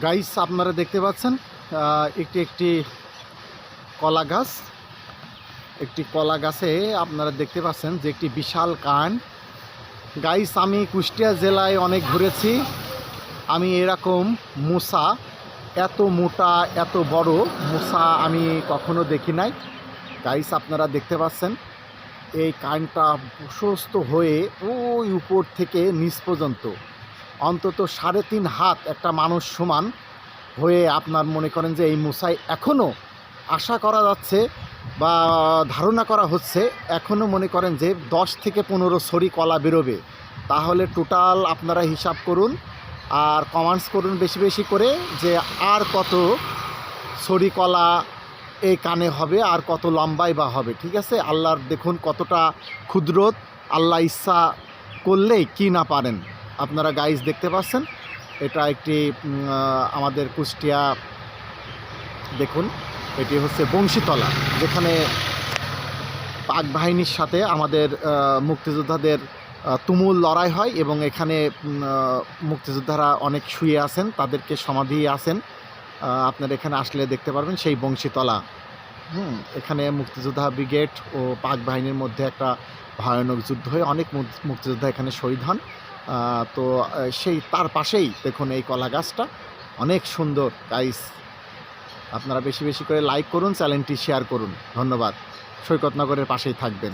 Guys আপনারা দেখতে পাচ্ছেন একটি কলা গাছ। একটি কলা গাছে আপনারা দেখতে পাচ্ছেন যে একটি বিশাল কান। গাইস আমি কুষ্টিয়া জেলায় অনেক ঘুরেছি, আমি এরকম মুসা এত মোটা এত বড় মুসা আমি কখনো দেখি নাই। গাইস আপনারা দেখতে পাচ্ছেন এই কানটা প্রশস্ত হয়ে ওই উপর থেকে নিচ পর্যন্ত অন্তত 3.5 হাত একটা মানুষ সমান হয়ে আপনার মনে করেন যে এই মুসায় এখনও আশা করা যাচ্ছে বা ধারণা করা হচ্ছে এখনও মনে করেন যে 10 থেকে 15 ছড়ি কলা বেরোবে। তাহলে টোটাল আপনারা হিসাব করুন আর কমেন্টস করুন বেশি বেশি করে যে আর কত ছড়ি কলা এই কানে হবে আর কত লম্বাই বা হবে। ঠিক আছে, আল্লাহর দেখুন কতটা ক্ষুদ্রত, আল্লাহ ইচ্ছা করলেই কি না পারেন। আপনারা গাইস দেখতে পাচ্ছেন এটা একটি আমাদের কুষ্টিয়া দেখুন এটি হচ্ছে বংশীতলা, যেখানে পাক বাহিনীর সাথে আমাদের মুক্তিযোদ্ধাদের তুমুল লড়াই হয় এবং এখানে মুক্তিযোদ্ধারা অনেক শুয়ে আছেন, তাদেরকে সমাধি আছেন। আপনারা এখানে আসলে দেখতে পারবেন সেই বংশীতলা। এখানে মুক্তিযোদ্ধা ব্রিগেড ও পাক বাহিনীর মধ্যে একটা ভয়ানক যুদ্ধ হয়ে অনেক মুক্তিযোদ্ধা এখানে শহীদ হন। তো সেই তার পাশেই দেখুন এই কলা গাছটা অনেক সুন্দর। গাইস আপনারা বেশি বেশি করে লাইক করুন, চ্যানেলটি শেয়ার করুন। ধন্যবাদ। সৈকতনগরের পাশেই থাকবেন।